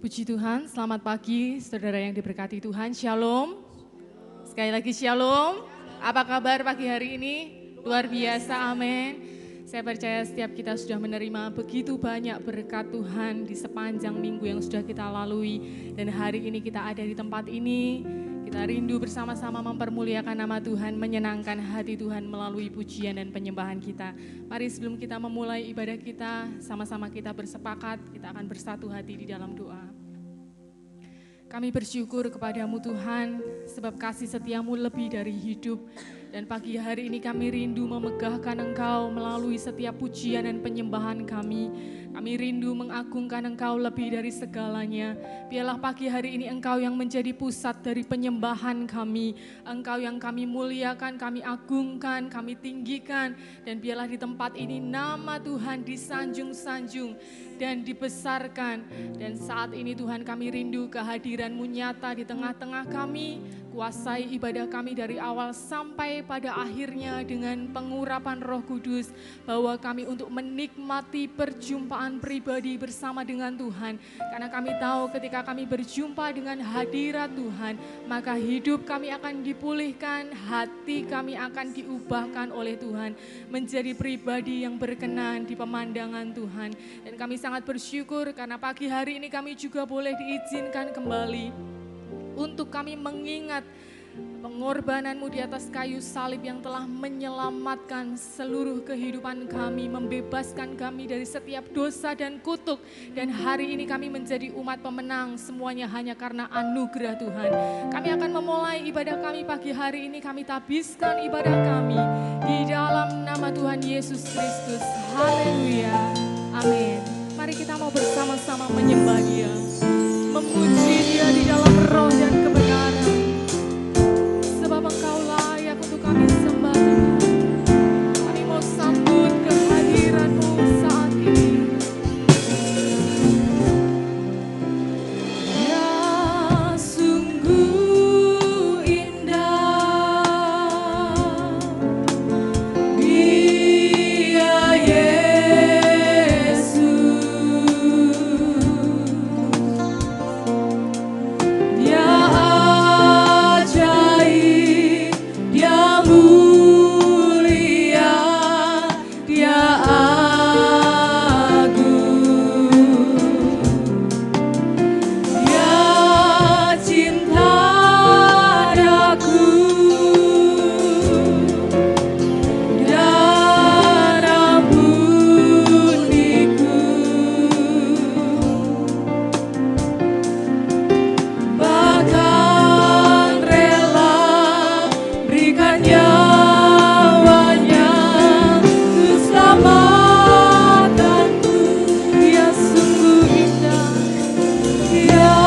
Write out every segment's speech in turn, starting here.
Puji Tuhan, selamat pagi saudara yang diberkati Tuhan, Shalom. Sekali lagi Shalom. Apa kabar pagi hari ini? Luar biasa, amin. Saya percaya setiap kita sudah menerima begitu banyak berkat Tuhan di sepanjang minggu yang sudah kita lalui. Dan hari ini kita ada di tempat ini, kita rindu bersama-sama mempermuliakan nama Tuhan, menyenangkan hati Tuhan melalui pujian dan penyembahan kita. Mari sebelum kita memulai ibadah kita, sama-sama kita bersepakat, kita akan bersatu hati di dalam doa. Kami bersyukur kepadamu Tuhan, sebab kasih setiamu lebih dari hidup. Dan pagi hari ini kami rindu memegahkan Engkau melalui setiap pujian dan penyembahan kami. Kami rindu mengagungkan Engkau lebih dari segalanya. Biarlah pagi hari ini Engkau yang menjadi pusat dari penyembahan kami. Engkau yang kami muliakan, kami agungkan, kami tinggikan. Dan biarlah di tempat ini nama Tuhan disanjung-sanjung dan dibesarkan. Dan saat ini Tuhan kami rindu kehadiran-Mu nyata di tengah-tengah kami. Kuasai ibadah kami dari awal sampai pada akhirnya dengan pengurapan Roh Kudus, bahwa kami untuk menikmati perjumpaan pribadi bersama dengan Tuhan. Karena kami tahu ketika kami berjumpa dengan hadirat Tuhan, maka hidup kami akan dipulihkan, hati kami akan diubahkan oleh Tuhan menjadi pribadi yang berkenan di pemandangan Tuhan. Dan kami sangat bersyukur karena pagi hari ini kami juga boleh diizinkan kembali untuk kami mengingat pengorbanan-Mu di atas kayu salib yang telah menyelamatkan seluruh kehidupan kami, membebaskan kami dari setiap dosa dan kutuk. Dan hari ini kami menjadi umat pemenang, semuanya hanya karena anugerah Tuhan. Kami akan memulai ibadah kami pagi hari ini, kami tabiskan ibadah kami di dalam nama Tuhan Yesus Kristus. Haleluya, amin. Mari kita mau bersama-sama menyembah Dia, memuji Dia di dalam roh dan kebenaran. Sebab Engkau layak untuk kami sembah Tuhan. Kami mau sambut kehadiran-Mu saat ini. Ya sungguh indah Dia Yesus. Dia ajaib, Dia mulia, Dia agung. Dia cinta daku dan ampuniku. Bahkan rela berikan nyawanya keselamatanku. Dia sungguh indah, Dia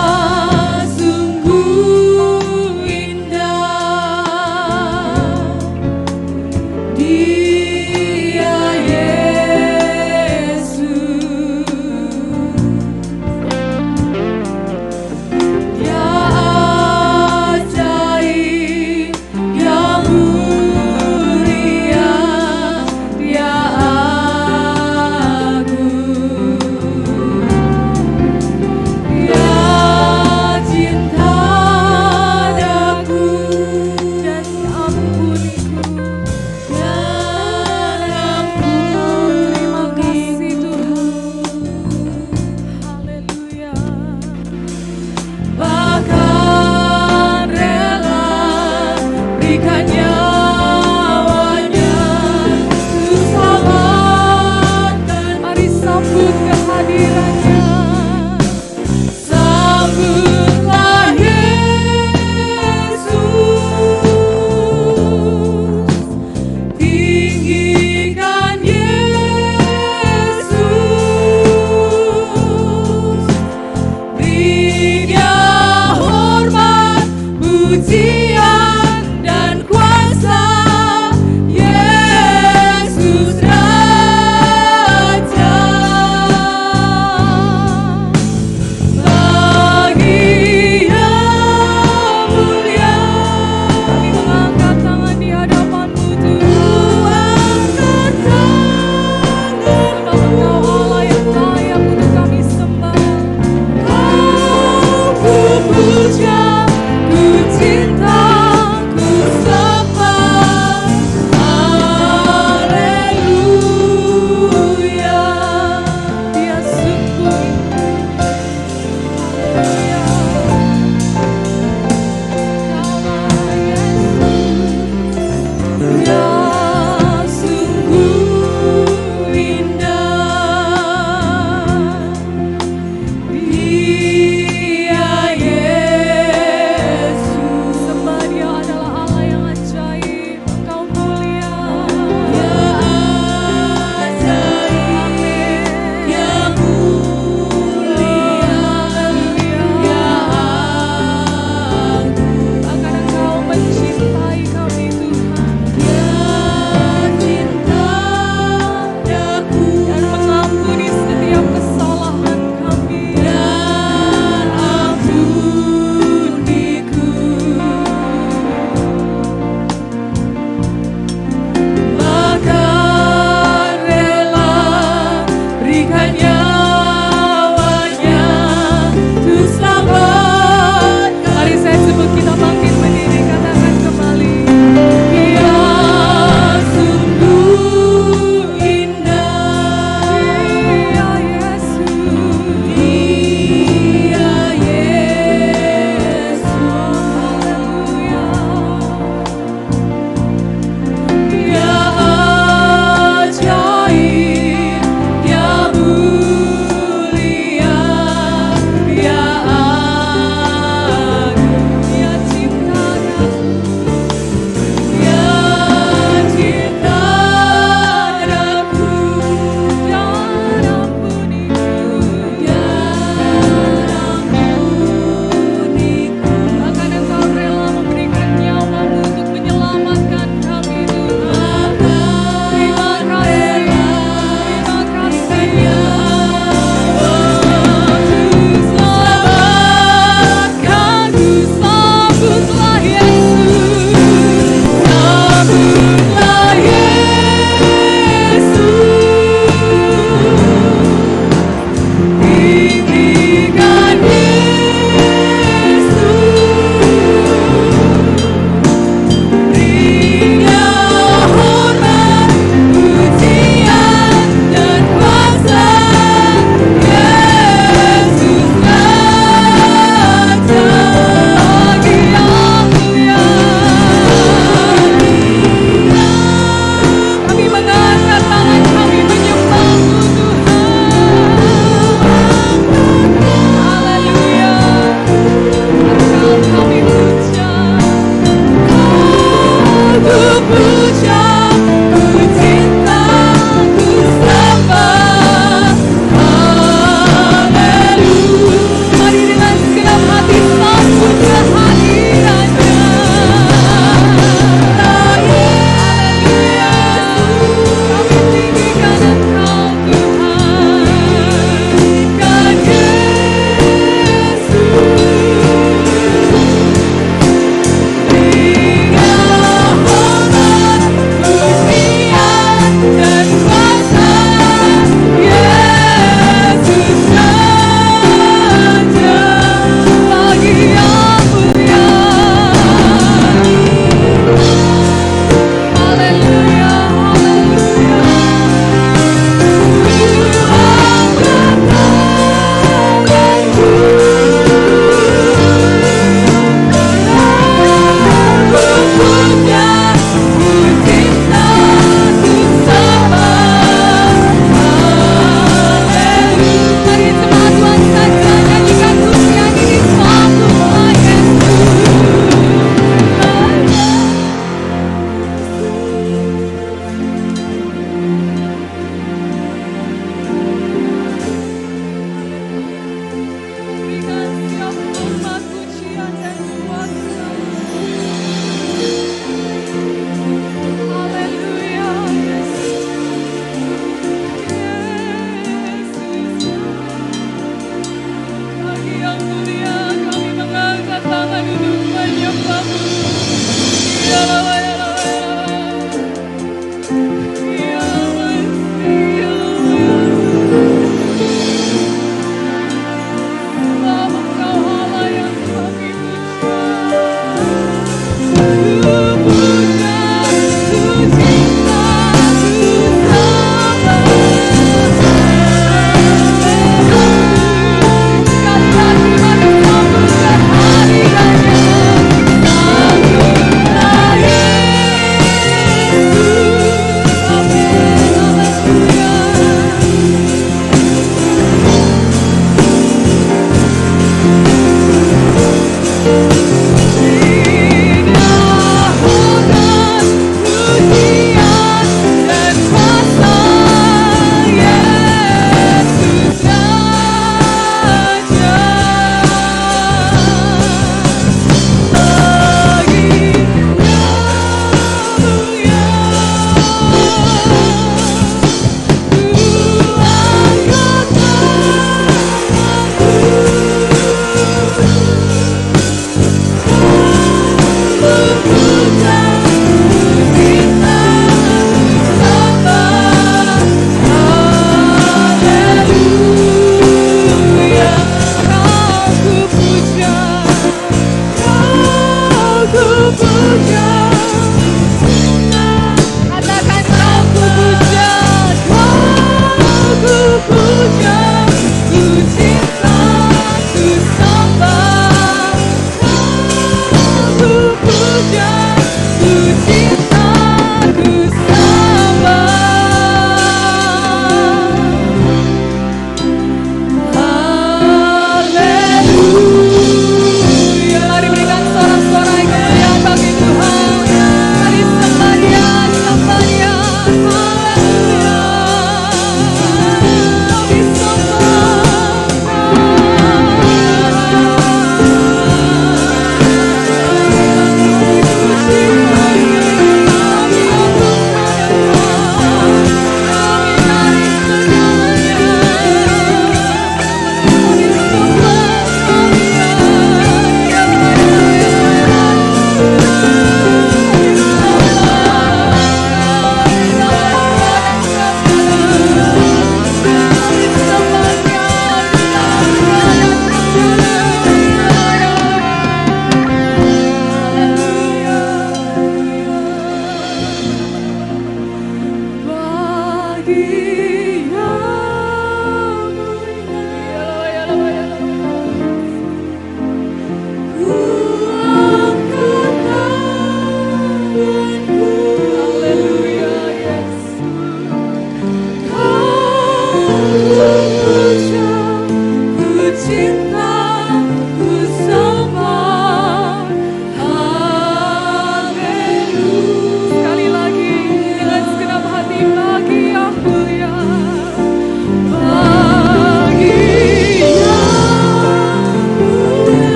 sungguh indah. Dia Yesus. Dia ajaib, Dia mulia, Dia agung. Dia cinta daku dan ampuniku, dan ampun. Terima kasih Tuhan. Haleluya. Bahkan rela berikan nyawanya keselamatan. Mari sambut kehadirannya. Sambutlah Yesus, tinggikan Yesus. Beri Dia hormat, pujian dan kuasa. Yesus Raja. Bagi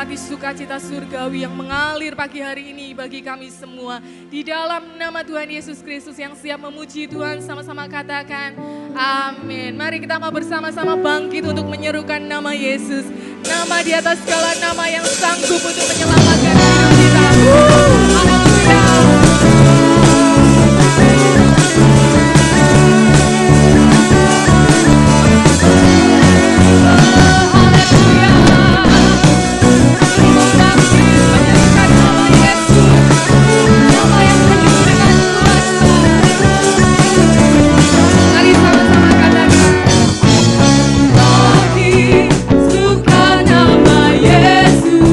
menikmati sukacita surgawi yang mengalir pagi hari ini bagi kami semua. Di dalam nama Tuhan Yesus Kristus yang siap memuji Tuhan, sama-sama katakan amin. Mari kita mau bersama-sama bangkit untuk menyerukan nama Yesus. Nama di atas segala nama yang sanggup untuk menyelamatkan hidup kita. Haleluya. Suka nama Yesus.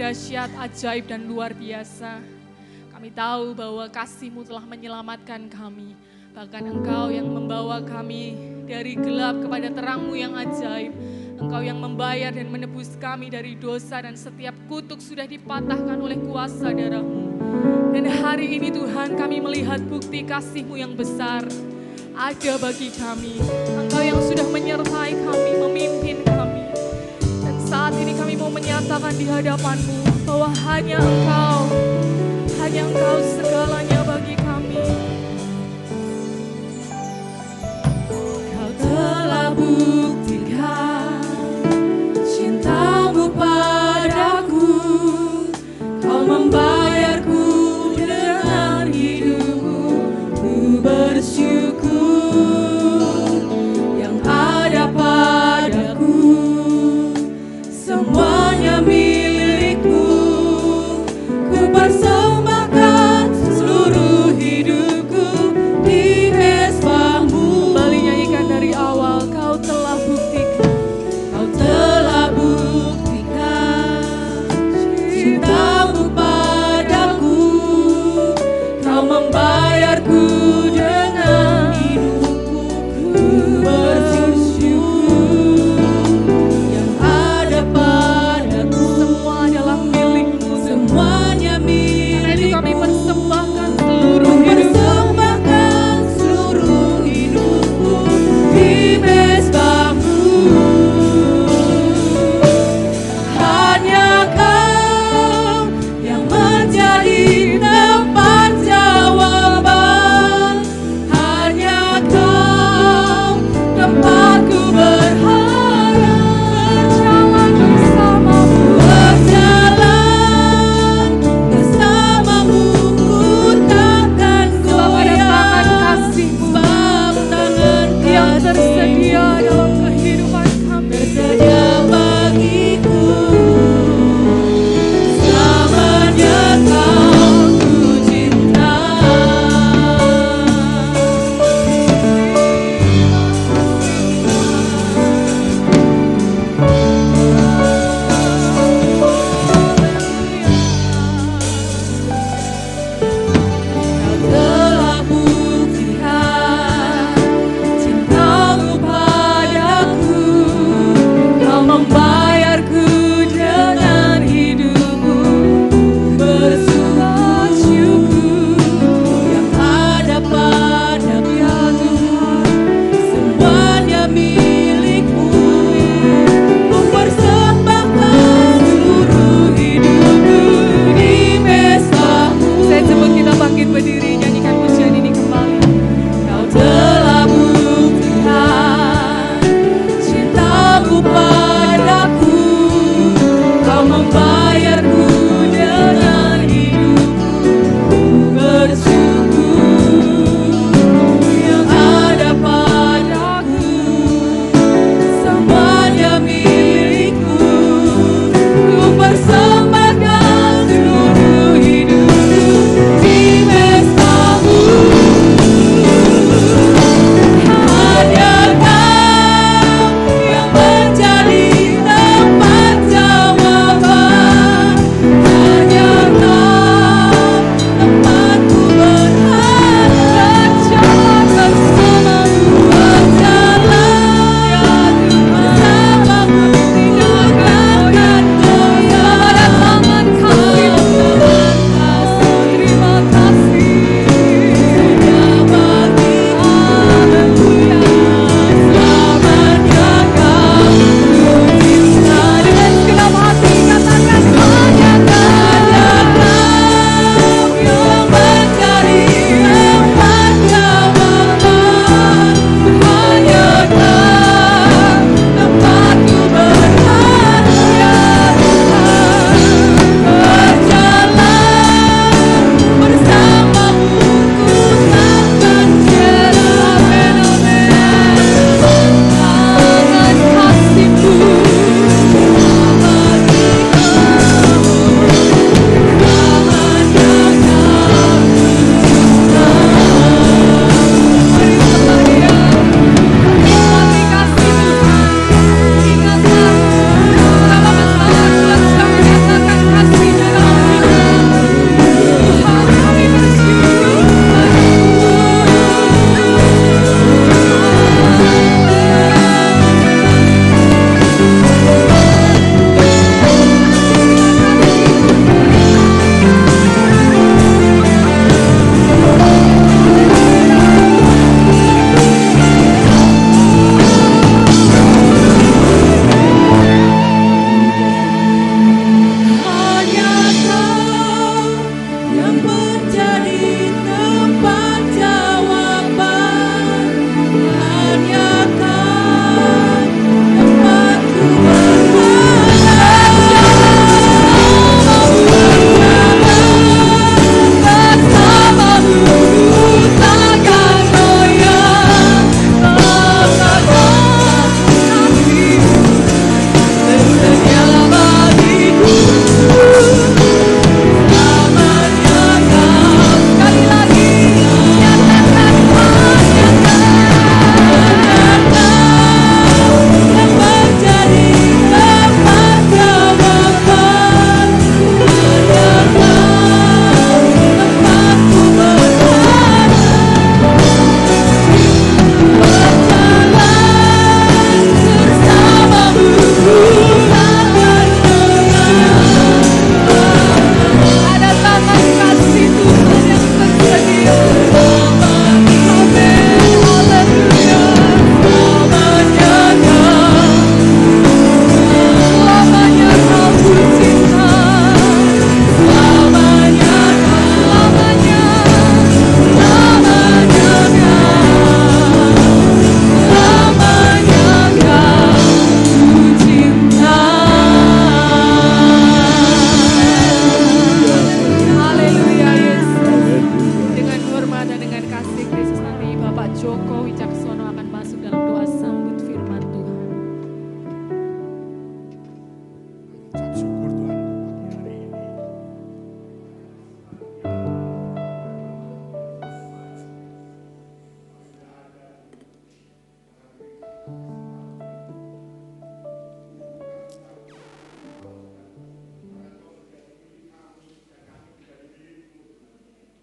dahsyat, ajaib, dan luar biasa. Kami tahu bahwa kasih-Mu telah menyelamatkan kami. Bahkan Engkau yang membawa kami dari gelap kepada terang-Mu yang ajaib. Engkau yang membayar dan menebus kami dari dosa, dan setiap kutuk sudah dipatahkan oleh kuasa darah-Mu. Dan hari ini Tuhan, kami melihat bukti kasih-Mu yang besar ada bagi kami. Engkau yang sudah menyertai kami, memimpin kami. Dan saat ini kami mau menyatakan di hadapan-Mu bahwa hanya Engkau segalanya bagi kami. Kau telah buktikan cinta-Mu padaku, Kau membayarku dengan hidup-Mu. Ku bersyukur yang ada padaku, semuanya milik-Mu. Ku persembahkan seluruh hidupku di mesbah-Mu. Kembali nyanyikan dari awal. Kau telah buktikan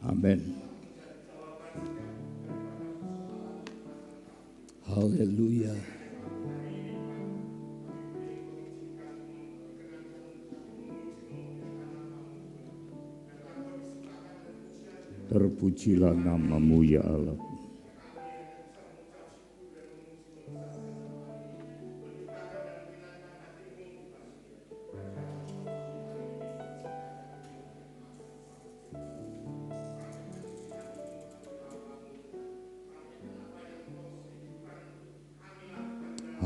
Amin. Haleluya. Terpujilah nama-Mu ya Allah.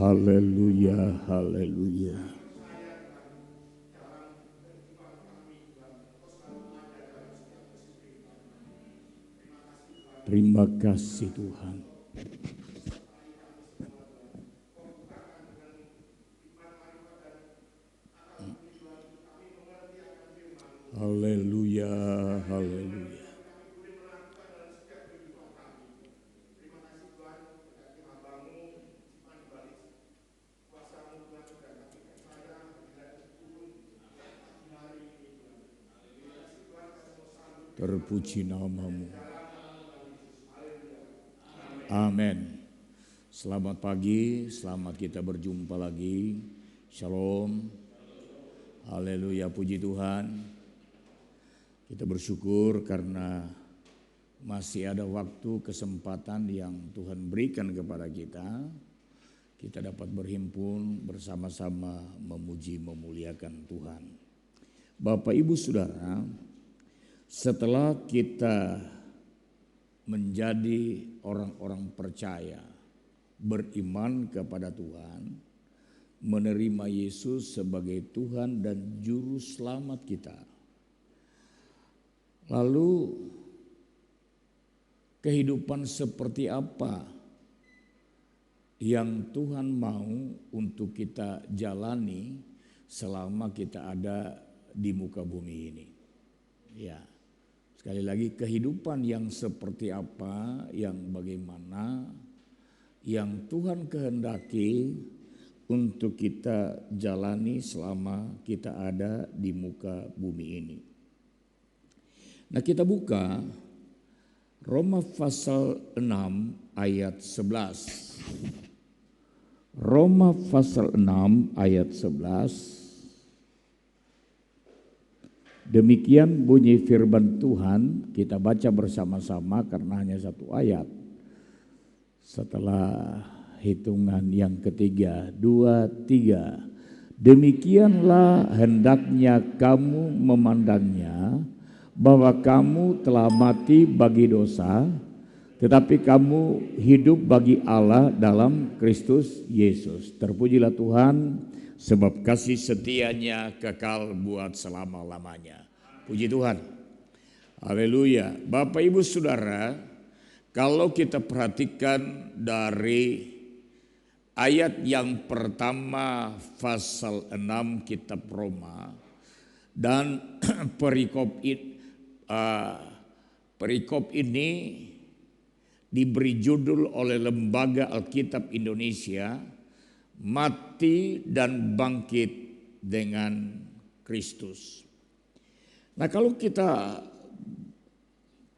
Haleluya, haleluya. Terima kasih Tuhan. Haleluya, haleluya. Terpuji nama-Mu. Amin. Selamat pagi, selamat kita berjumpa lagi. Shalom. Haleluya, puji Tuhan. Kita bersyukur karena masih ada waktu, kesempatan yang Tuhan berikan kepada kita. Kita dapat berhimpun bersama-sama memuji, memuliakan Tuhan. Bapak, Ibu, Saudara, setelah kita menjadi orang-orang percaya, beriman kepada Tuhan, menerima Yesus sebagai Tuhan dan Juru Selamat kita. Lalu kehidupan seperti apa yang Tuhan mau untuk kita jalani selama kita ada di muka bumi ini? Ya. Sekali lagi, kehidupan yang seperti apa, yang bagaimana, yang Tuhan kehendaki untuk kita jalani selama kita ada di muka bumi ini. Nah, kita buka Roma pasal 6 ayat 11. Roma pasal 6 ayat 11. Demikian bunyi firman Tuhan, kita baca bersama-sama karena hanya satu ayat. Setelah hitungan yang ketiga, 2, 3. Demikianlah hendaknya kamu memandangnya, bahwa kamu telah mati bagi dosa, tetapi kamu hidup bagi Allah dalam Kristus Yesus. Terpujilah Tuhan, sebab kasih setianya kekal buat selama-lamanya. Puji Tuhan. Haleluya. Bapak, Ibu, Saudara, kalau kita perhatikan dari ayat yang pertama pasal 6 kitab Roma dan perikop ini diberi judul oleh Lembaga Alkitab Indonesia, Mati dan Bangkit dengan Kristus. Nah, kalau kita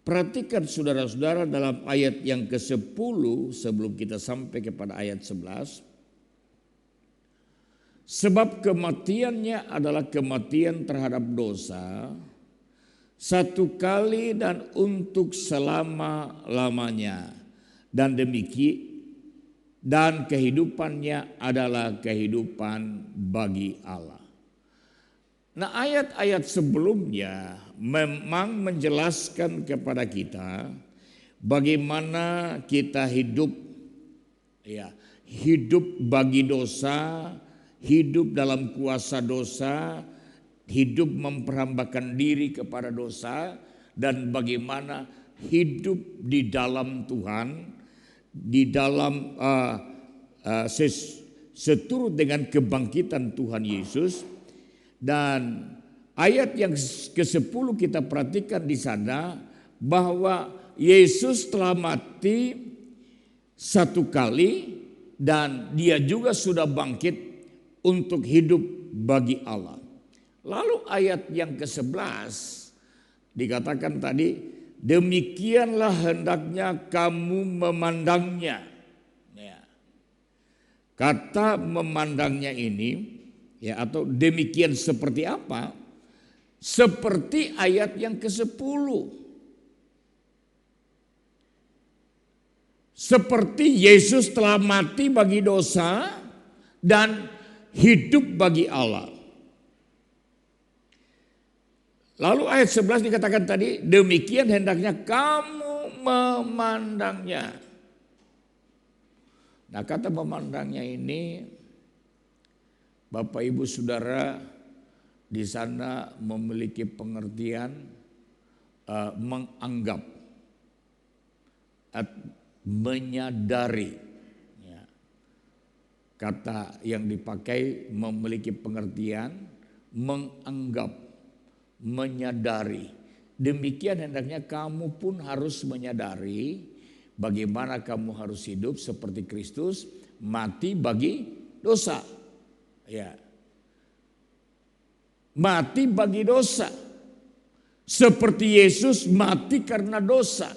perhatikan saudara-saudara dalam ayat yang ke-10 sebelum kita sampai kepada ayat 11. Sebab kematiannya adalah kematian terhadap dosa, satu kali dan untuk selama-lamanya. Dan kehidupannya adalah kehidupan bagi Allah. Nah, ayat-ayat sebelumnya memang menjelaskan kepada kita bagaimana kita hidup bagi dosa, hidup dalam kuasa dosa, hidup memperhambakan diri kepada dosa, dan bagaimana hidup di dalam Tuhan, di dalam seturut dengan kebangkitan Tuhan Yesus. Dan ayat yang ke-10 kita perhatikan di sana bahwa Yesus telah mati satu kali dan dia juga sudah bangkit untuk hidup bagi Allah. Lalu ayat yang ke-11 dikatakan tadi, demikianlah hendaknya kamu memandangnya. Ya. Kata memandangnya ini, ya, atau demikian seperti apa? Seperti ayat yang ke-10. Seperti Yesus telah mati bagi dosa dan hidup bagi Allah. Lalu ayat 11 dikatakan tadi, demikian hendaknya kamu memandangnya. Nah, kata memandangnya ini, Bapak Ibu Saudara di sana memiliki pengertian menganggap, menyadari. Ya. Kata yang dipakai memiliki pengertian menganggap, menyadari. Demikian hendaknya kamu pun harus menyadari bagaimana kamu harus hidup seperti Kristus mati bagi dosa. Ya. Mati bagi dosa. Seperti Yesus mati karena dosa.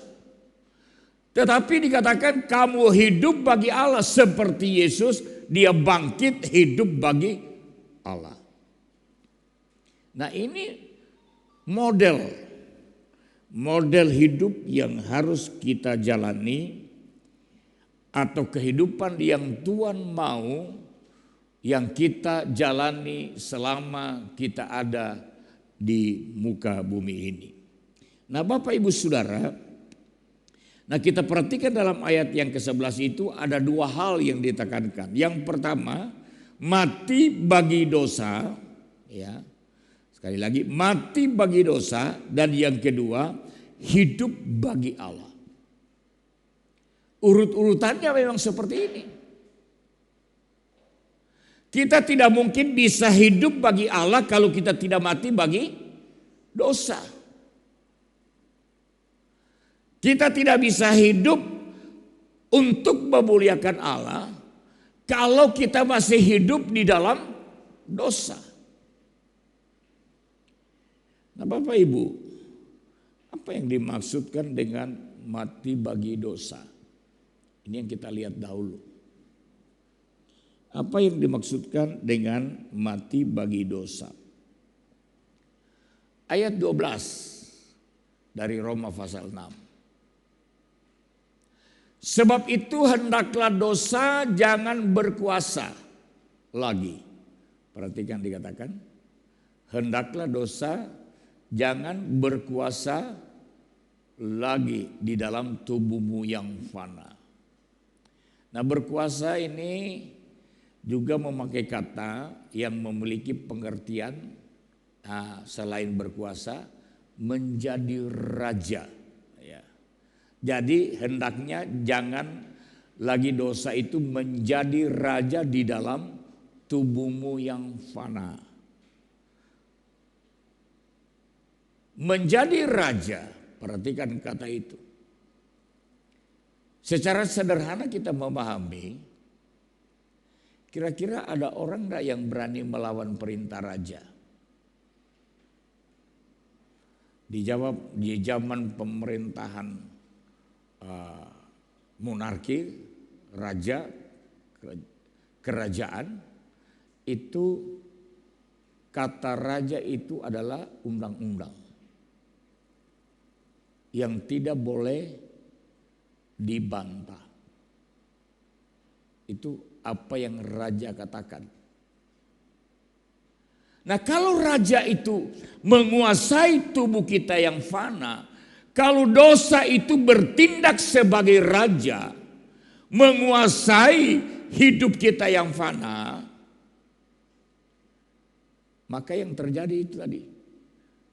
Tetapi dikatakan kamu hidup bagi Allah seperti Yesus, dia bangkit hidup bagi Allah. Nah, ini model hidup yang harus kita jalani, atau kehidupan yang Tuhan mau yang kita jalani selama kita ada di muka bumi ini. Nah, Bapak Ibu Saudara, nah kita perhatikan dalam ayat yang ke-11 itu ada dua hal yang ditekankan. Yang pertama, mati bagi dosa, ya. Sekali lagi, mati bagi dosa, dan yang kedua, hidup bagi Allah. Urut-urutannya memang seperti ini. Kita tidak mungkin bisa hidup bagi Allah kalau kita tidak mati bagi dosa. Kita tidak bisa hidup untuk memuliakan Allah kalau kita masih hidup di dalam dosa. Nah, Bapak Ibu, apa yang dimaksudkan dengan mati bagi dosa? Ini yang kita lihat dahulu. Apa yang dimaksudkan dengan mati bagi dosa? Ayat 12 dari Roma pasal 6. Sebab itu hendaklah dosa jangan berkuasa lagi. Perhatikan dikatakan, hendaklah dosa jangan berkuasa lagi di dalam tubuhmu yang fana. Nah, berkuasa ini juga memakai kata yang memiliki pengertian selain berkuasa, menjadi raja. Ya. Jadi hendaknya jangan lagi dosa itu menjadi raja di dalam tubuhmu yang fana. Menjadi raja, perhatikan kata itu. Secara sederhana kita memahami, kira-kira ada orang enggak yang berani melawan perintah raja? Dijawab, di zaman pemerintahan monarki, raja, kerajaan, itu kata raja itu adalah undang-undang yang tidak boleh dibantah. Itu apa yang raja katakan. Nah, kalau raja itu menguasai tubuh kita yang fana, kalau dosa itu bertindak sebagai raja, menguasai hidup kita yang fana, maka yang terjadi itu tadi,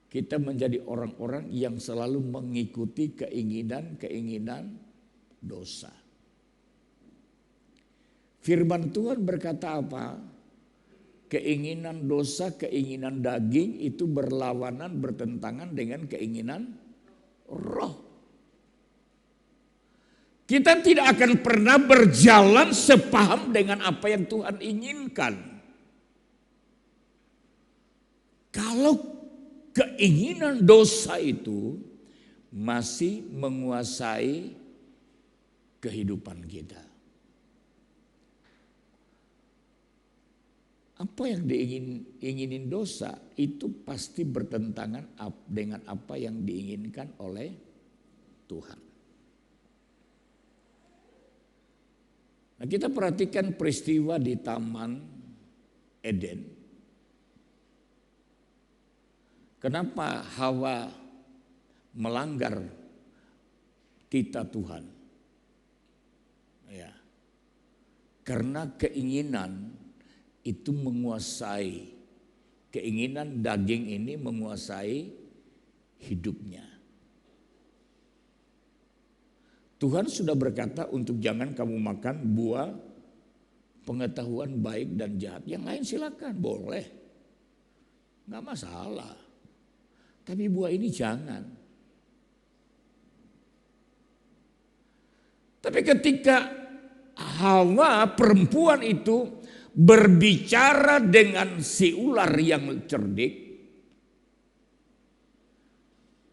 kita menjadi orang-orang yang selalu mengikuti keinginan-keinginan dosa. Firman Tuhan berkata apa? Keinginan dosa, keinginan daging itu berlawanan, bertentangan dengan keinginan roh. Kita tidak akan pernah berjalan sepaham dengan apa yang Tuhan inginkan. Kalau keinginan dosa itu masih menguasai kehidupan kita. Apa yang diinginin dosa itu pasti bertentangan dengan apa yang diinginkan oleh Tuhan. Nah, kita perhatikan peristiwa di Taman Eden. Kenapa Hawa melanggar titah Tuhan? Ya. Karena keinginan itu menguasai, keinginan daging ini menguasai hidupnya. Tuhan sudah berkata untuk jangan kamu makan buah pengetahuan baik dan jahat. Yang lain silakan, boleh. Nggak masalah. Tapi buah ini jangan. Tapi ketika Hawa perempuan itu berbicara dengan si ular yang cerdik,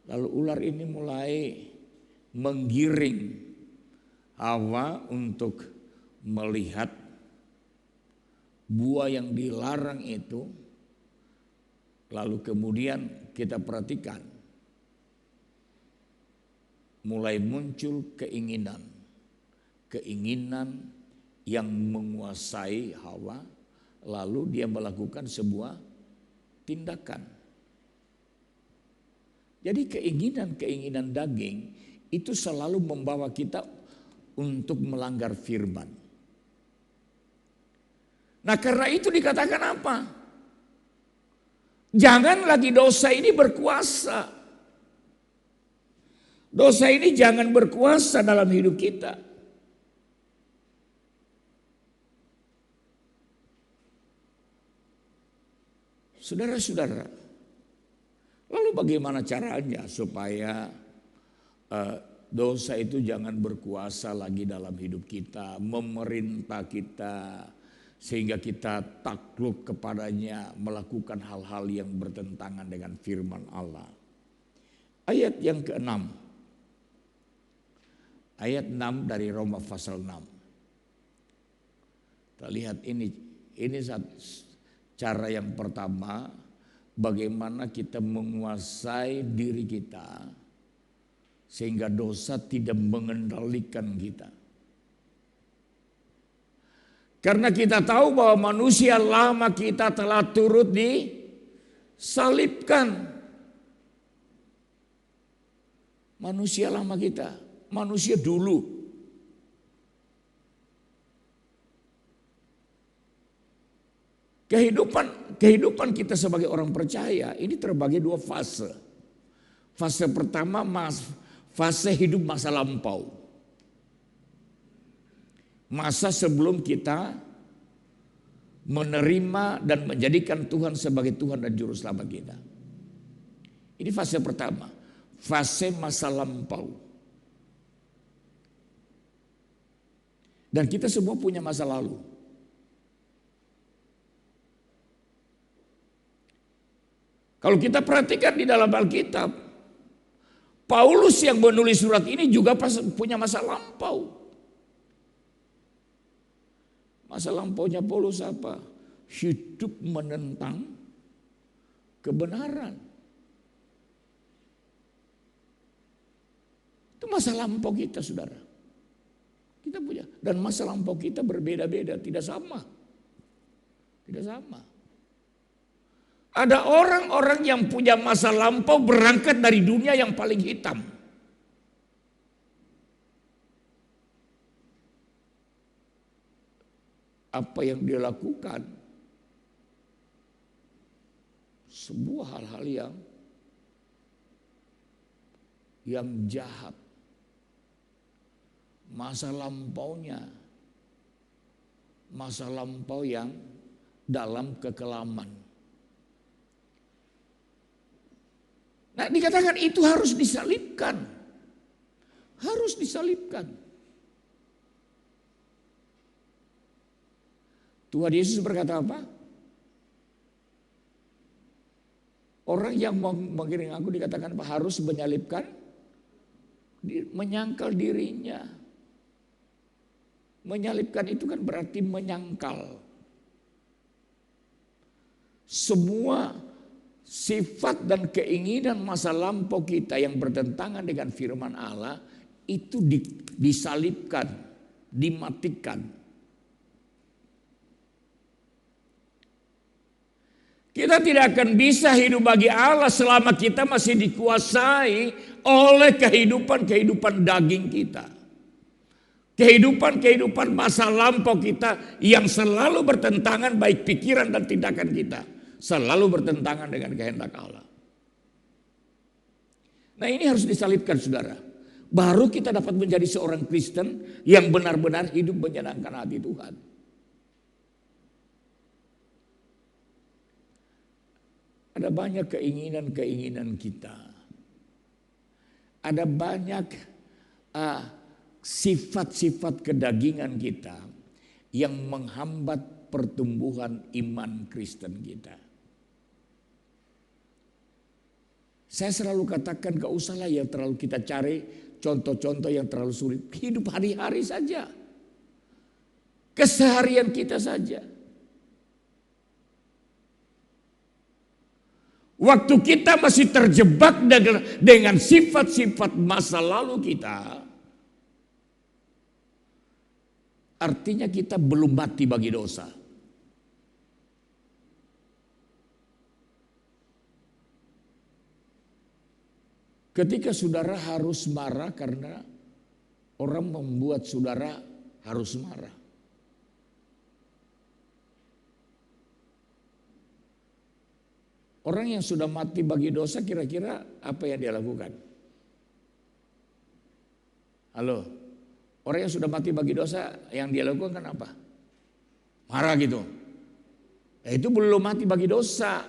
lalu ular ini mulai menggiring Hawa untuk melihat buah yang dilarang itu. Lalu kemudian kita perhatikan mulai muncul keinginan yang menguasai Hawa, lalu dia melakukan sebuah tindakan. Jadi keinginan daging itu selalu membawa kita untuk melanggar firman. Nah, karena itu dikatakan apa? Jangan lagi dosa ini berkuasa. Dosa ini jangan berkuasa dalam hidup kita. Saudara-saudara, lalu bagaimana caranya supaya dosa itu jangan berkuasa lagi dalam hidup kita, memerintah kita, sehingga kita takluk kepadanya, melakukan hal-hal yang bertentangan dengan firman Allah. Ayat yang ke-6. Ayat 6 dari Roma pasal 6. Kita lihat ini cara yang pertama, bagaimana kita menguasai diri kita sehingga dosa tidak mengendalikan kita. Karena kita tahu bahwa manusia lama kita telah turut disalibkan. Manusia lama kita, manusia dulu. Kehidupan kita sebagai orang percaya ini terbagi dua fase. Fase pertama fase hidup masa lampau. Masa sebelum kita menerima dan menjadikan Tuhan sebagai Tuhan dan Juru Selamat kita. Ini fase pertama, fase masa lampau. Dan kita semua punya masa lalu. Kalau kita perhatikan di dalam Alkitab, Paulus yang menulis surat ini juga punya masa lampau. Masa lampaunya Paulus apa? Hidup menentang kebenaran. Itu masa lampau kita, saudara. Kita punya, dan masa lampau kita berbeda-beda, tidak sama. Tidak sama. Ada orang-orang yang punya masa lampau berangkat dari dunia yang paling hitam. Apa yang dia lakukan, sebuah hal-hal yang jahat. Masa lampaunya, masa lampau yang dalam kekelaman. Nah, dikatakan itu harus disalibkan. Harus disalibkan. Tuhan Yesus berkata apa? Orang yang mengiring aku dikatakan apa? Harus menyalibkan menyangkal dirinya. Menyalibkan itu kan berarti menyangkal. Semua sifat dan keinginan masa lampau kita yang bertentangan dengan firman Allah itu disalibkan, dimatikan. Kita tidak akan bisa hidup bagi Allah selama kita masih dikuasai oleh kehidupan daging kita. Kehidupan masa lampau kita yang selalu bertentangan baik pikiran dan tindakan kita. Selalu bertentangan dengan kehendak Allah. Nah ini harus disalibkan saudara. Baru kita dapat menjadi seorang Kristen yang benar-benar hidup menyenangkan hati Tuhan. Ada banyak keinginan kita. Ada banyak sifat-sifat kedagingan kita yang menghambat pertumbuhan iman Kristen kita. Saya selalu katakan gak usahlah yang terlalu kita cari contoh-contoh yang terlalu sulit. Hidup hari-hari saja. Keseharian kita saja. Waktu kita masih terjebak dengan sifat-sifat masa lalu kita, artinya kita belum mati bagi dosa. Ketika saudara harus marah karena orang membuat saudara harus marah. Orang yang sudah mati bagi dosa kira-kira apa yang dia lakukan? Halo? Orang yang sudah mati bagi dosa yang dia lakukan kan apa? Marah gitu. Itu belum mati bagi dosa.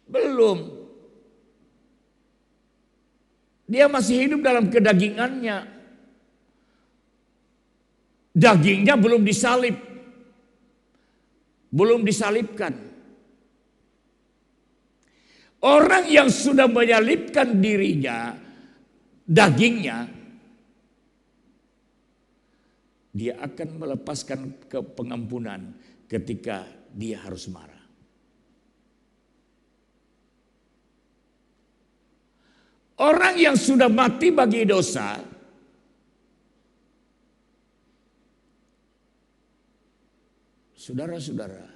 Belum. Dia masih hidup dalam kedagingannya. Dagingnya belum disalib. Belum disalibkan. Orang yang sudah menyalibkan dirinya, dagingnya, dia akan melepaskan ke pengampunan ketika dia harus marah. Orang yang sudah mati bagi dosa, saudara-saudara,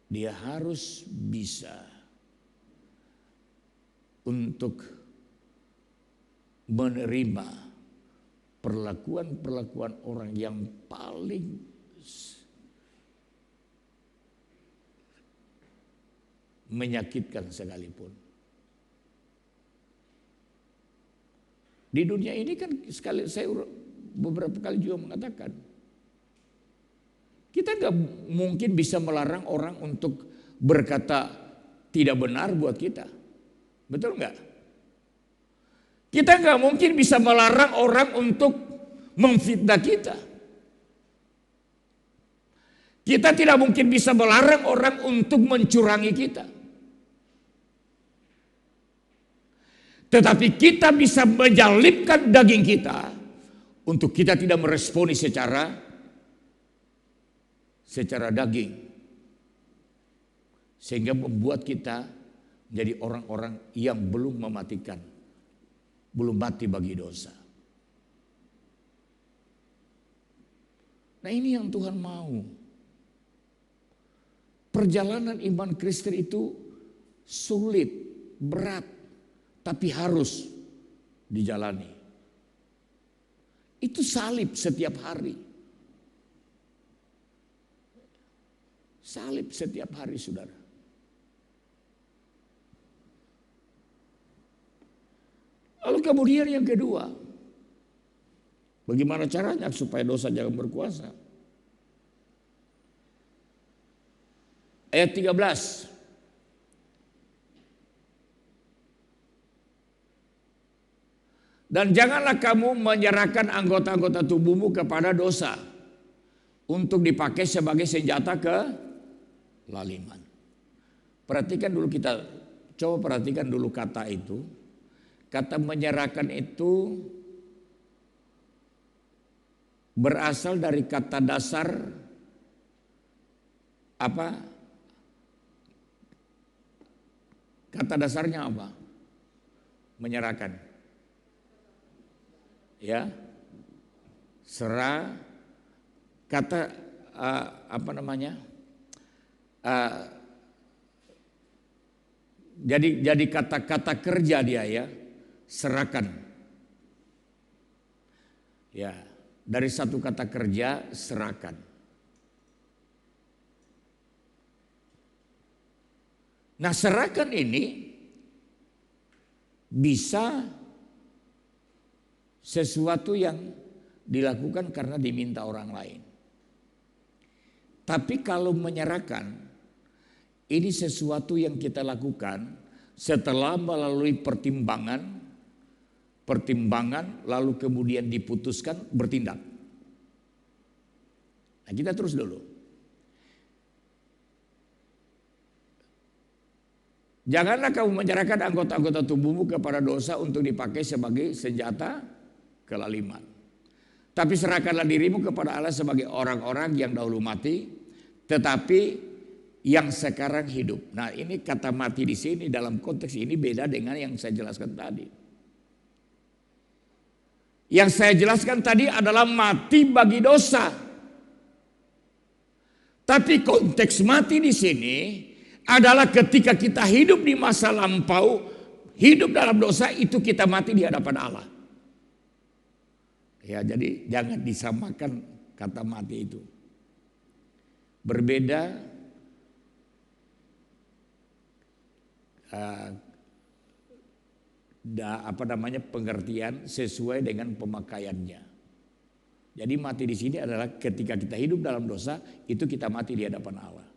dia harus bisa untuk menerima perlakuan-perlakuan orang yang paling menyakitkan sekalipun. Di dunia ini kan saya beberapa kali juga mengatakan, kita nggak mungkin bisa melarang orang untuk berkata tidak benar buat kita. Betul nggak? Kita nggak mungkin bisa melarang orang untuk memfitnah kita. Kita tidak mungkin bisa melarang orang untuk mencurangi kita. Tetapi kita bisa menyalibkan daging kita untuk kita tidak meresponi secara daging. Sehingga membuat kita menjadi orang-orang yang belum mematikan, belum mati bagi dosa. Nah ini yang Tuhan mau. Perjalanan iman Kristen itu sulit, berat, tapi harus dijalani. Itu salib setiap hari. Salib setiap hari, saudara. Lalu kemudian yang kedua, bagaimana caranya supaya dosa jangan berkuasa? Ayat 13. Dan janganlah kamu menyerahkan anggota-anggota tubuhmu kepada dosa untuk dipakai sebagai senjata kelaliman. Perhatikan dulu kita Coba perhatikan dulu kata itu. Kata menyerahkan itu berasal dari kata dasar apa? Kata dasarnya apa? Menyerahkan. Ya. Serah. Kata apa namanya? Jadi kata-kata kerja dia ya, serahkan. Ya, dari satu kata kerja serahkan. Nah, serahkan ini bisa sesuatu yang dilakukan karena diminta orang lain. Tapi kalau menyerahkan, ini sesuatu yang kita lakukan setelah melalui pertimbangan lalu kemudian diputuskan bertindak. Nah, kita terus dulu. Janganlah kamu menyerahkan anggota-anggota tubuhmu kepada dosa untuk dipakai sebagai senjata kelaliman. Tapi serahkanlah dirimu kepada Allah sebagai orang-orang yang dahulu mati, tetapi yang sekarang hidup. Nah, ini kata mati di sini dalam konteks ini beda dengan yang saya jelaskan tadi. Yang saya jelaskan tadi adalah mati bagi dosa. Tapi konteks mati di sini adalah ketika kita hidup di masa lampau, hidup dalam dosa, itu kita mati di hadapan Allah. Ya, jadi jangan disamakan kata mati itu. Berbeda pengertian sesuai dengan pemakaiannya. Jadi mati di sini adalah ketika kita hidup dalam dosa, itu kita mati di hadapan Allah.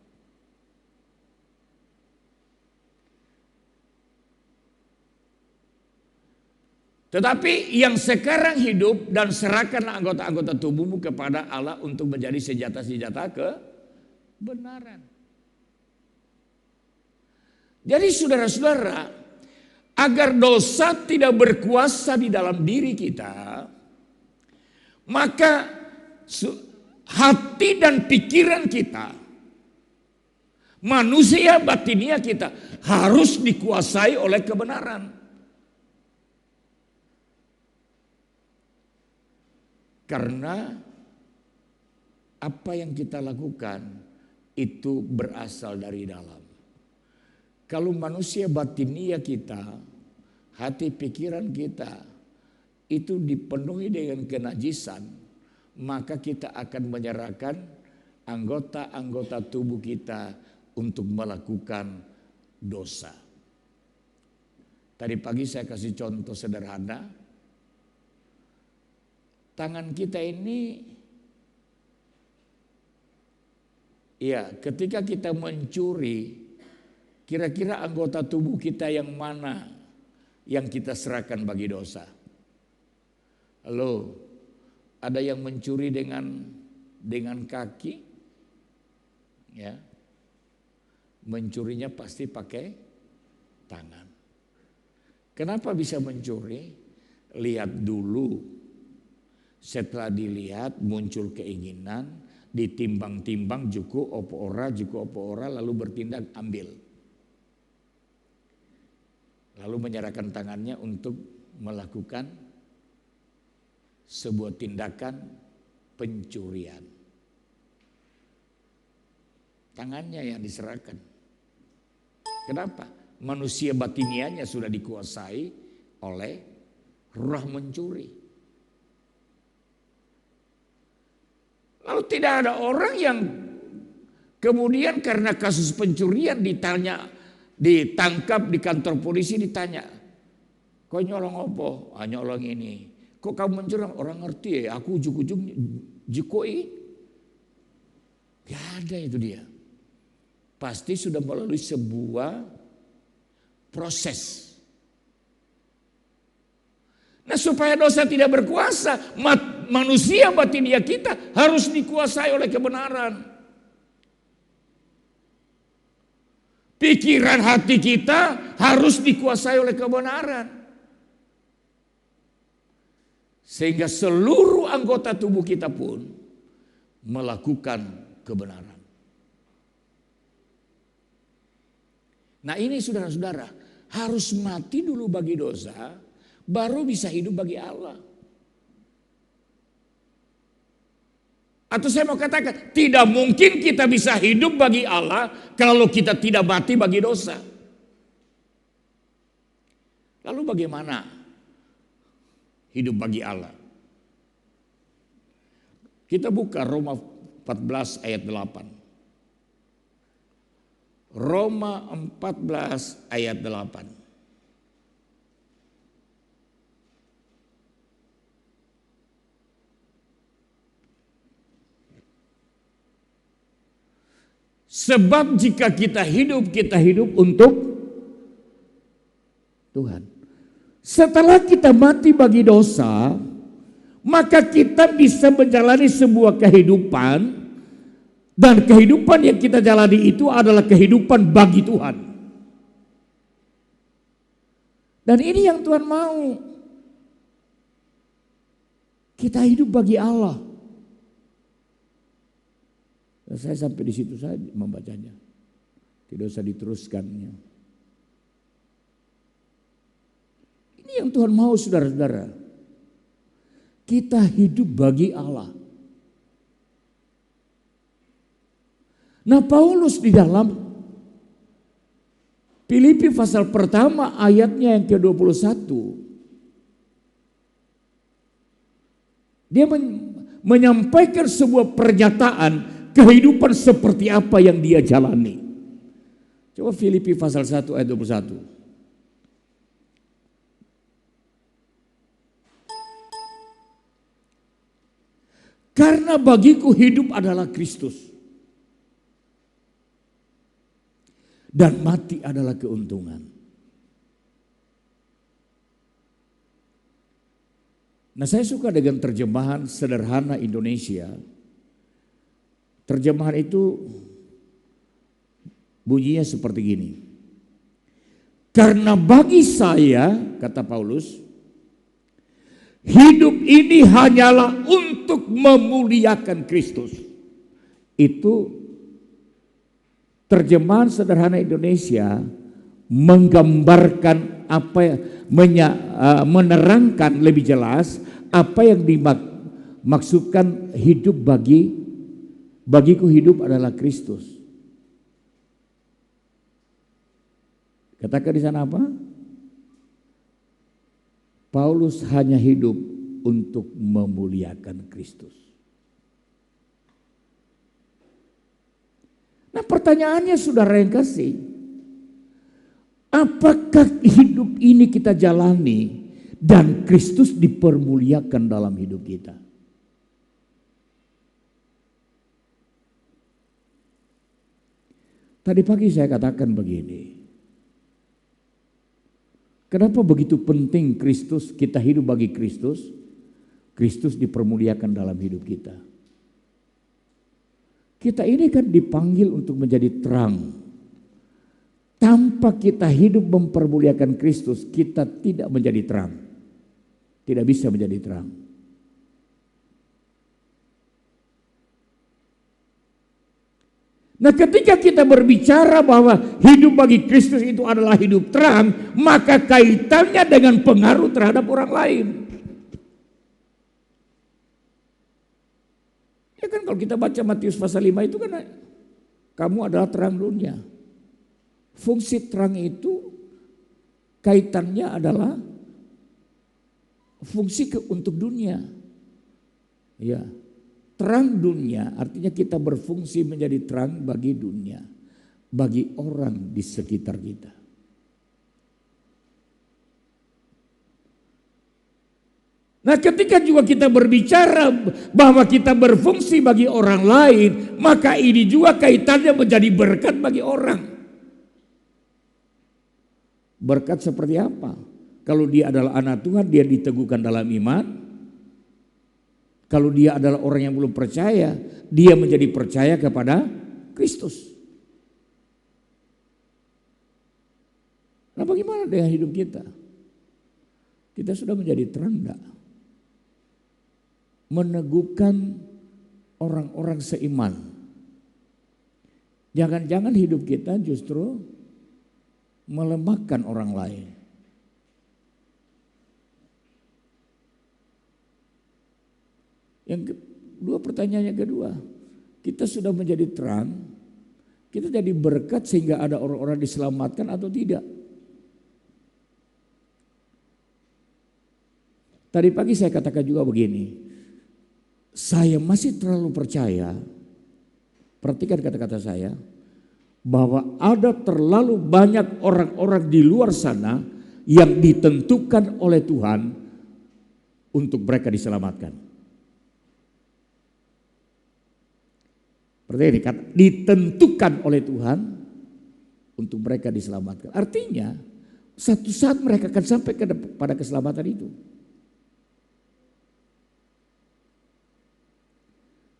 Tetapi yang sekarang hidup dan serahkanlah anggota-anggota tubuhmu kepada Allah untuk menjadi senjata-senjata kebenaran. Jadi saudara-saudara, agar dosa tidak berkuasa di dalam diri kita, maka hati dan pikiran kita, manusia batinia kita harus dikuasai oleh kebenaran. Karena apa yang kita lakukan itu berasal dari dalam. Kalau manusia batinia kita, hati pikiran kita itu dipenuhi dengan kenajisan, maka kita akan menyerahkan anggota-anggota tubuh kita untuk melakukan dosa. Tadi pagi saya kasih contoh sederhana. Tangan kita ini, ya, ketika kita mencuri, kira-kira anggota tubuh kita yang mana yang kita serahkan bagi dosa? Halo, ada yang mencuri dengan kaki, ya, mencurinya pasti pakai tangan. Kenapa bisa mencuri? Lihat dulu. Setelah dilihat muncul keinginan, ditimbang-timbang juku opo ora lalu bertindak ambil. Lalu menyerahkan tangannya untuk melakukan sebuah tindakan pencurian. Tangannya yang diserahkan. Kenapa? Manusia batinianya sudah dikuasai oleh roh mencuri. Lalu tidak ada orang yang kemudian karena kasus pencurian ditangkap di kantor polisi, ditanya, kau nyolong apa? Nyolong ini. Kok kamu mencuri? Orang ngerti ya, aku ujung-ujung jikoi. Gak ada itu dia. Pasti sudah melalui sebuah proses. Nah, supaya dosa tidak berkuasa, manusia batinia kita harus dikuasai oleh kebenaran. Pikiran hati kita harus dikuasai oleh kebenaran. Sehingga seluruh anggota tubuh kita pun melakukan kebenaran. Nah ini saudara-saudara, harus mati dulu bagi dosa, baru bisa hidup bagi Allah. Atau saya mau katakan, tidak mungkin kita bisa hidup bagi Allah kalau kita tidak mati bagi dosa. Lalu bagaimana hidup bagi Allah? Kita buka Roma 14 ayat 8. Roma 14 ayat 8. Sebab jika kita hidup untuk Tuhan. Setelah kita mati bagi dosa, maka kita bisa menjalani sebuah kehidupan, dan kehidupan yang kita jalani itu adalah kehidupan bagi Tuhan. Dan ini yang Tuhan mau. Kita hidup bagi Allah. Dan saya sampai di situ saja membacanya. Tidak usah diteruskannya. Ini yang Tuhan mau saudara-saudara. Kita hidup bagi Allah. Nah Paulus di dalam Filipi pasal pertama ayatnya yang ke-21. Dia menyampaikan sebuah pernyataan kehidupan seperti apa yang dia jalani. Coba Filipi pasal 1 ayat 21. Karena bagiku hidup adalah Kristus dan mati adalah keuntungan. Nah saya suka dengan terjemahan sederhana Indonesia. Terjemahan itu bunyinya seperti gini. Karena bagi saya, kata Paulus, hidup ini hanyalah untuk memuliakan Kristus. Itu terjemahan sederhana Indonesia menggambarkan apa, menerangkan lebih jelas apa yang dimaksudkan hidup bagiku hidup adalah Kristus. Katakan di sana apa? Paulus hanya hidup untuk memuliakan Kristus. Nah pertanyaannya saudara yang kasih, apakah hidup ini kita jalani dan Kristus dipermuliakan dalam hidup kita? Tadi pagi saya katakan begini. Kenapa begitu penting Kristus, kita hidup bagi Kristus? Kristus dipermuliakan dalam hidup kita. Kita ini kan dipanggil untuk menjadi terang. Tanpa kita hidup mempermuliakan Kristus, kita tidak menjadi terang. Tidak bisa menjadi terang. Nah ketika kita berbicara bahwa hidup bagi Kristus itu adalah hidup terang, maka kaitannya dengan pengaruh terhadap orang lain. Ya kan kalau kita baca Matius pasal 5 itu kan kamu adalah terang dunia. Fungsi terang itu kaitannya adalah fungsi untuk dunia. Ya. Terang dunia artinya kita berfungsi menjadi terang bagi dunia, bagi orang di sekitar kita. Nah ketika juga kita berbicara bahwa kita berfungsi bagi orang lain, maka ini juga kaitannya menjadi berkat bagi orang. Berkat seperti apa? Kalau dia adalah anak Tuhan, dia diteguhkan dalam iman. Kalau dia adalah orang yang belum percaya, dia menjadi percaya kepada Kristus. Nah bagaimana dengan hidup kita? Kita sudah menjadi terang enggak? Meneguhkan orang-orang seiman. Jangan-jangan hidup kita justru melemahkan orang lain. Yang kedua, pertanyaannya kedua, kita sudah menjadi terang, kita jadi berkat sehingga ada orang-orang diselamatkan atau tidak? Tadi pagi saya katakan juga begini, saya masih terlalu percaya, perhatikan kata-kata saya, bahwa ada terlalu banyak orang-orang di luar sana yang ditentukan oleh Tuhan untuk mereka diselamatkan. Perhatikan ini, kata ditentukan oleh Tuhan untuk mereka diselamatkan. Artinya satu saat mereka akan sampai pada keselamatan itu.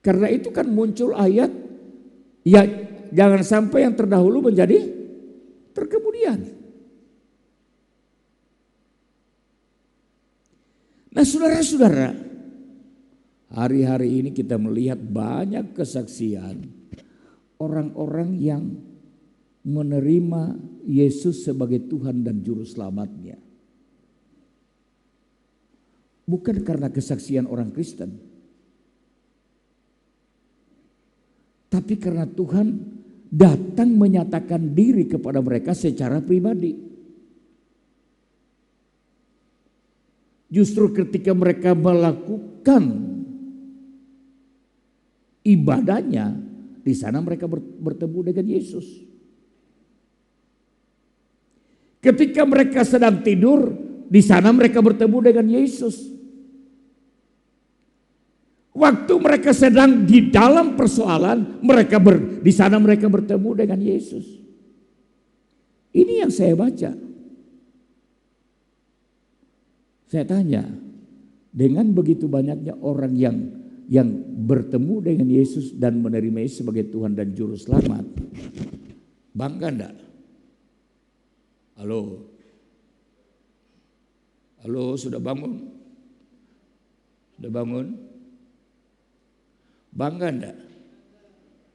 Karena itu kan muncul ayat, ya jangan sampai yang terdahulu menjadi terkemudian. Nah saudara-saudara, hari-hari ini kita melihat banyak kesaksian orang-orang yang menerima Yesus sebagai Tuhan dan Juru Selamatnya. Bukan karena kesaksian orang Kristen, tapi karena Tuhan datang menyatakan diri kepada mereka secara pribadi. Justru ketika mereka melakukan ibadahnya, di sana mereka bertemu dengan Yesus. Ketika mereka sedang tidur, di sana mereka bertemu dengan Yesus. Waktu mereka sedang di dalam persoalan, di sana mereka bertemu dengan Yesus. Ini yang saya baca. Saya tanya, dengan begitu banyaknya orang yang bertemu dengan Yesus dan menerima Yesus sebagai Tuhan dan Juru Selamat, bangga enggak? Halo? Halo, sudah bangun? Sudah bangun? Bangga enggak?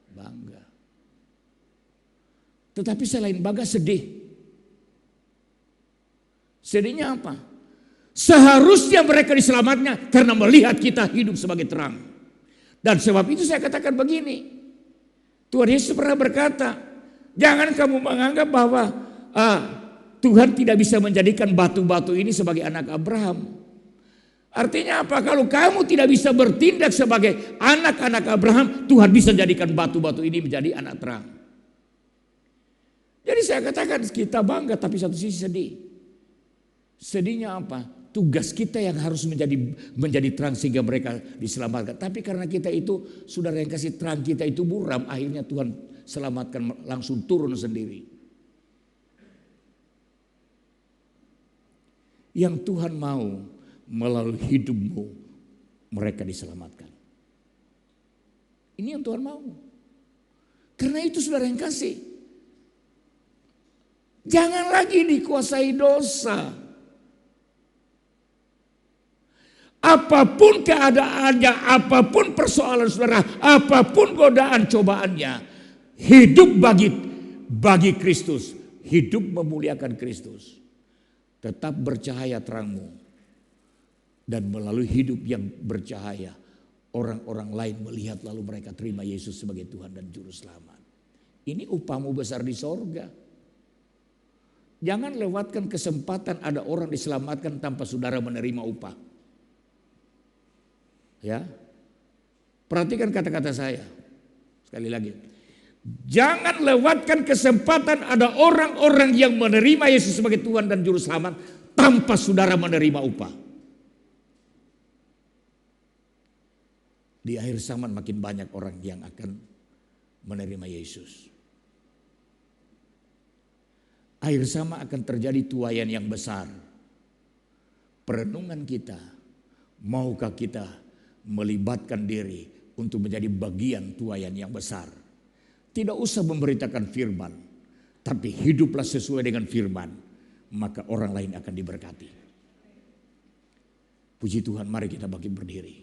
Bangga. Tetapi selain bangga, sedih. Sedihnya apa? Seharusnya mereka diselamatkan karena melihat kita hidup sebagai terang. Dan sebab itu saya katakan begini. Tuhan Yesus pernah berkata, jangan kamu menganggap bahwa Tuhan tidak bisa menjadikan batu-batu ini sebagai anak Abraham. Artinya apa? Kalau kamu tidak bisa bertindak sebagai anak-anak Abraham, Tuhan bisa jadikan batu-batu ini menjadi anak terang. Jadi saya katakan kita bangga, tapi satu sisi sedih. Sedihnya apa? Tugas kita yang harus menjadi terang sehingga mereka diselamatkan. Tapi karena kita itu, saudara yang kasih terang kita itu buram, akhirnya Tuhan selamatkan langsung turun sendiri. Yang Tuhan mau melalui hidupmu mereka diselamatkan. Ini yang Tuhan mau. Karena itu saudara yang kasih, jangan lagi dikuasai dosa. Apapun keadaannya, apapun persoalan saudara, apapun godaan cobaannya, hidup bagi Kristus, hidup memuliakan Kristus. Tetap bercahaya terangmu. Dan melalui hidup yang bercahaya, orang-orang lain melihat lalu mereka terima Yesus sebagai Tuhan dan Juru Selamat. Ini upahmu besar di sorga. Jangan lewatkan kesempatan ada orang diselamatkan tanpa saudara menerima upah. Ya, perhatikan kata-kata saya sekali lagi. Jangan lewatkan kesempatan ada orang-orang yang menerima Yesus sebagai Tuhan dan Juru Selamat tanpa saudara menerima upah. Di akhir zaman makin banyak orang yang akan menerima Yesus. Akhir zaman akan terjadi tuaian yang besar. Perenungan kita, maukah kita melibatkan diri untuk menjadi bagian tuaian yang besar? Tidak usah memberitakan firman, tapi hiduplah sesuai dengan firman. maka orang lain akan diberkati. Puji Tuhan, mari kita bangkit berdiri.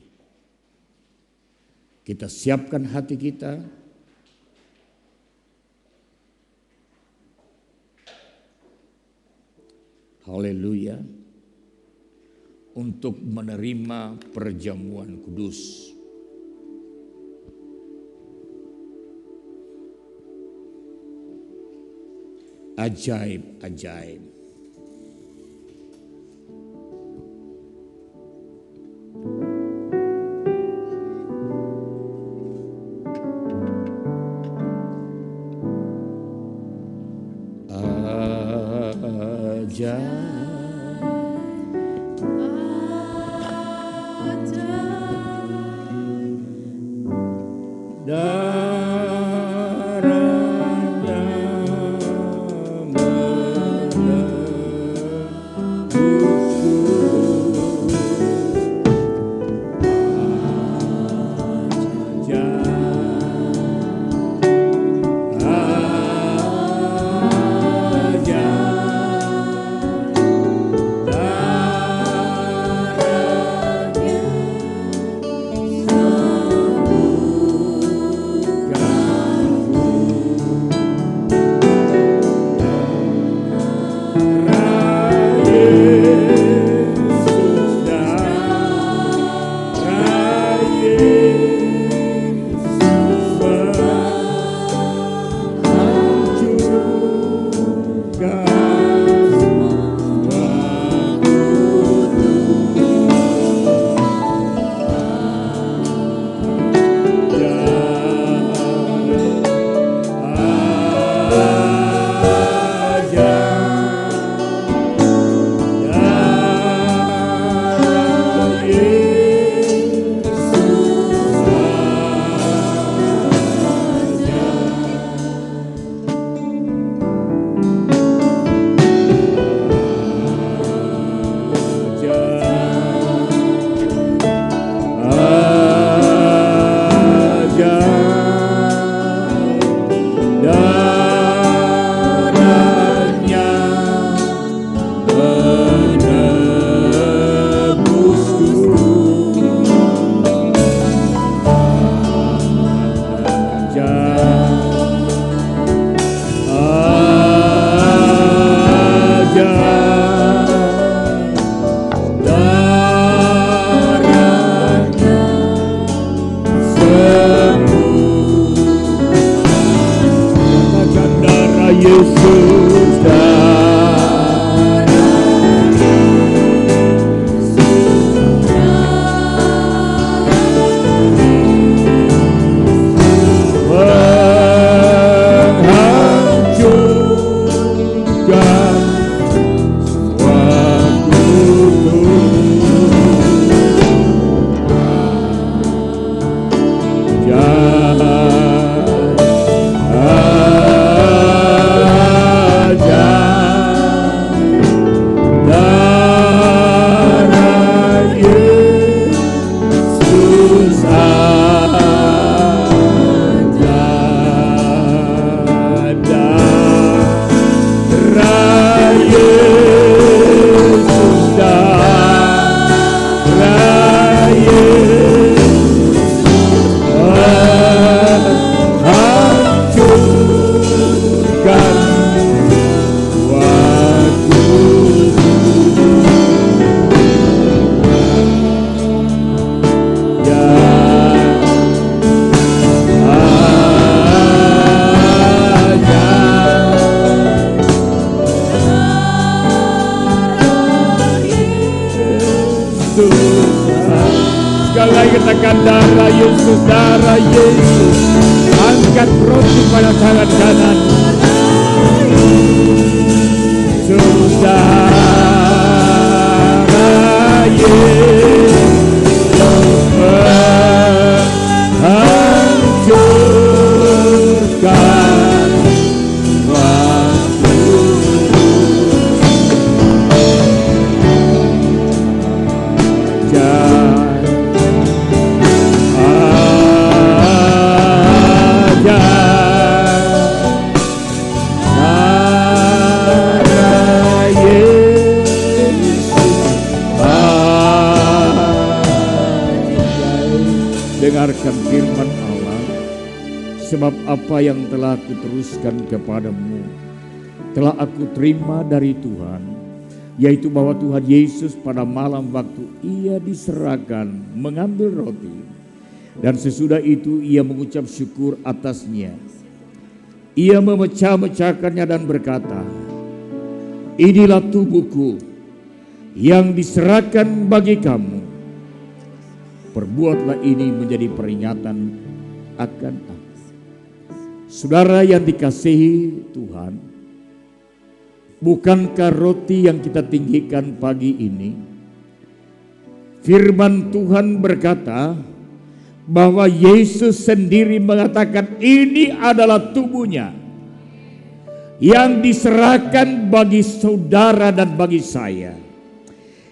Kita siapkan hati kita. Haleluya. Untuk menerima perjamuan kudus. Ajaib-ajaib. katakan darah Yesus, darah Yesus. Angkat roti pada tangan kanan. Darah Yesus menghancurkan waktu. akan firman Allah, sebab apa yang telah kuteruskan kepadamu telah aku terima dari Tuhan, yaitu bahwa Tuhan Yesus pada malam waktu ia diserahkan mengambil roti, dan sesudah itu ia mengucap syukur atasnya. Ia memecah-mecahkannya dan berkata, inilah tubuhku yang diserahkan bagi kamu. Perbuatlah ini menjadi peringatan akan aku. Saudara yang dikasihi Tuhan, bukankah roti yang kita tinggikan pagi ini, firman Tuhan berkata bahwa Yesus sendiri mengatakan ini adalah tubuhnya yang diserahkan bagi saudara dan bagi saya,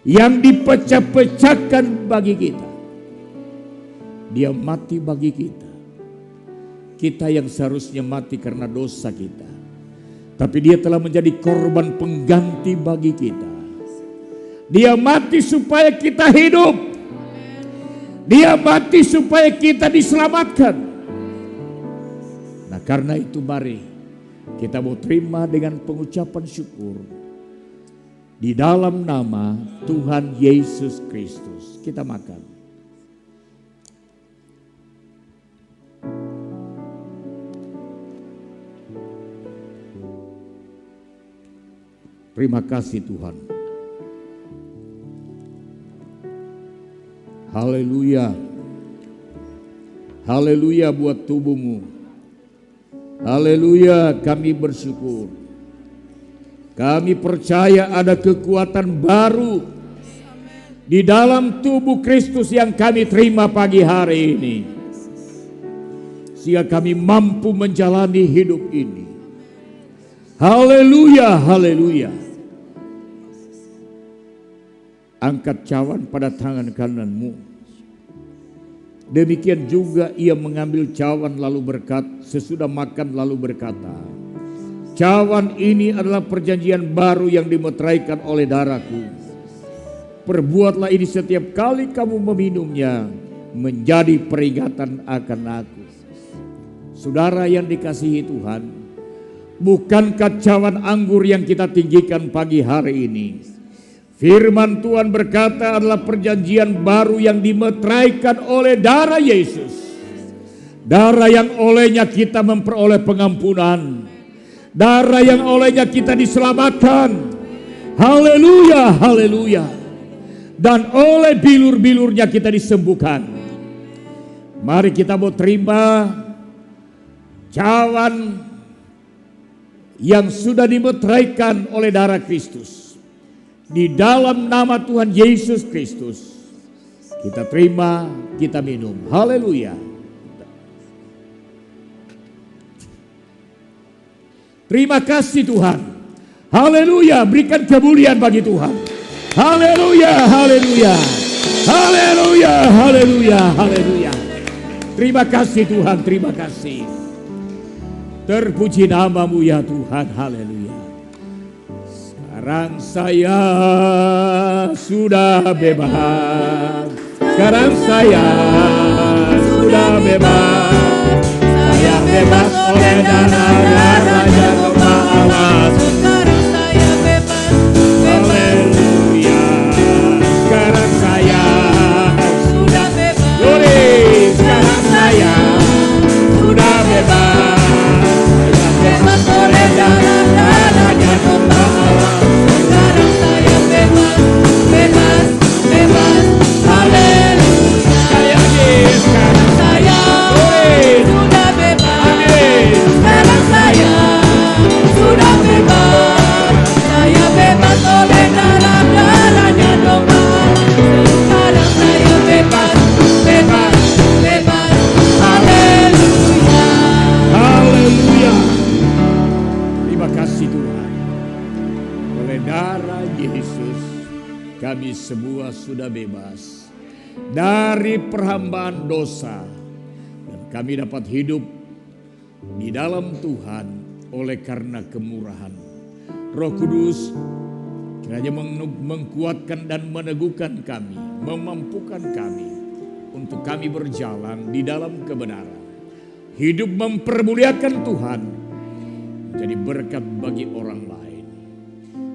yang dipecah-pecahkan bagi kita. Dia mati bagi kita. Kita yang seharusnya mati karena dosa kita, tapi dia telah menjadi korban pengganti bagi kita. Dia mati supaya kita hidup. Dia mati supaya kita diselamatkan. Nah, karena itu mari kita mau terima dengan pengucapan syukur di dalam nama Tuhan Yesus Kristus. Kita makan. Terima kasih Tuhan. Haleluya. Haleluya buat tubuhmu. Haleluya, kami bersyukur. Kami percaya ada kekuatan baru di dalam tubuh Kristus yang kami terima pagi hari ini, sehingga kami mampu menjalani hidup ini. Haleluya, haleluya. Angkat cawan pada tangan kananmu. Demikian juga ia mengambil cawan sesudah makan lalu berkata, cawan ini adalah perjanjian baru yang dimeteraikan oleh darahku. Perbuatlah ini setiap kali kamu meminumnya menjadi peringatan akan aku. Saudara yang dikasihi Tuhan, bukankah cawan anggur yang kita tinggikan pagi hari ini, firman Tuhan berkata adalah perjanjian baru yang dimeteraikan oleh darah Yesus. Darah yang olehnya kita memperoleh pengampunan. Darah yang olehnya kita diselamatkan. Haleluya, haleluya. Dan oleh bilur-bilurnya kita disembuhkan. Mari kita mau terima cawan yang sudah dimeteraikan oleh darah Kristus. Di dalam nama Tuhan Yesus Kristus, kita terima, kita minum. Haleluya. Terima kasih Tuhan. Haleluya, berikan kemuliaan bagi Tuhan. Haleluya, haleluya. Haleluya, haleluya, haleluya. Terima kasih Tuhan, terima kasih. Terpuji namamu ya Tuhan, haleluya. Sekarang saya sudah bebas. Sekarang saya sudah bebas. Saya bebas oleh darah-darahnya Domba Allah. Sekarang saya bebas, Haleluya. Sekarang saya sudah bebas. Glory. Sekarang saya sudah bebas. Saya bebas oleh darah-darahnya Domba Allah. Sekarang saya bebas, bebas, bebas. Haleluya. Sekali lagi. Sekarang Saya sudah bebas. Sekarang saya sudah bebas. Saya bebas oleh darah-darahnya Domba. Sekarang saya bebas, bebas, bebas. Haleluya. Haleluya. Terima kasih Tuhan. Oleh darah Yesus kami semua sudah bebas dari perhambaan dosa, dan kami dapat hidup di dalam Tuhan oleh karena kemurahan Roh Kudus. Kiranya mengkuatkan dan meneguhkan kami, memampukan kami untuk kami berjalan di dalam kebenaran. Hidup mempermuliakan Tuhan, menjadi berkat bagi orang lain.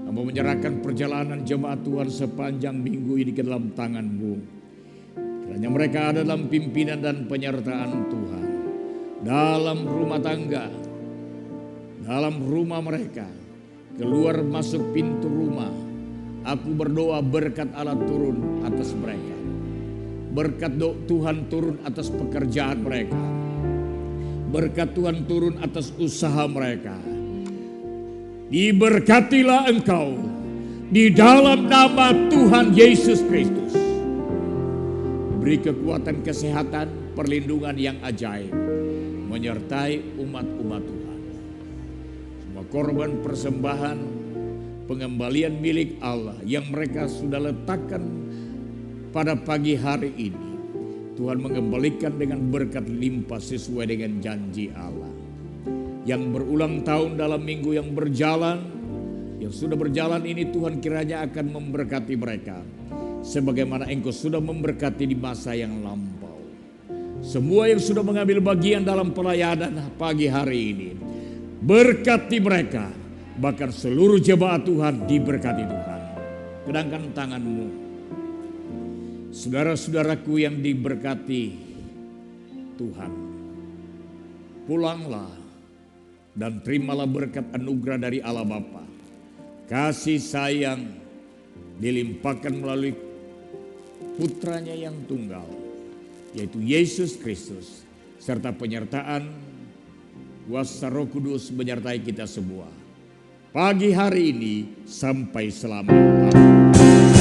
Hamba menyerahkan perjalanan jemaat Tuhan sepanjang minggu ini ke dalam tangan-Mu. Kiranya mereka ada dalam pimpinan dan penyertaan Tuhan. Dalam rumah tangga, dalam rumah mereka, keluar masuk pintu rumah. Aku berdoa berkat Allah turun atas mereka. Berkat Tuhan turun atas pekerjaan mereka. Berkat Tuhan turun atas usaha mereka. Diberkatilah engkau di dalam nama Tuhan Yesus Kristus. Beri kekuatan kesehatan, perlindungan yang ajaib menyertai umat-umat Tuhan. Semua korban persembahan, pengembalian milik Allah yang mereka sudah letakkan pada pagi hari ini, Tuhan mengembalikan dengan berkat limpah sesuai dengan janji Allah. Yang berulang tahun dalam minggu yang berjalan, yang sudah berjalan ini, Tuhan kiranya akan memberkati mereka sebagaimana Engkau sudah memberkati di masa yang lampau. Semua yang sudah mengambil bagian dalam pelayanan pagi hari ini, berkati mereka, bahkan seluruh jemaat Tuhan diberkati Tuhan. Kedangkan tangan-Mu, saudara-saudaraku yang diberkati Tuhan, pulanglah dan terimalah berkat anugerah dari Allah Bapa. Kasih sayang dilimpahkan melalui putranya yang tunggal, yaitu Yesus Kristus, serta penyertaan kuasa Roh Kudus menyertai kita semua. Pagi hari ini sampai selama-lamanya.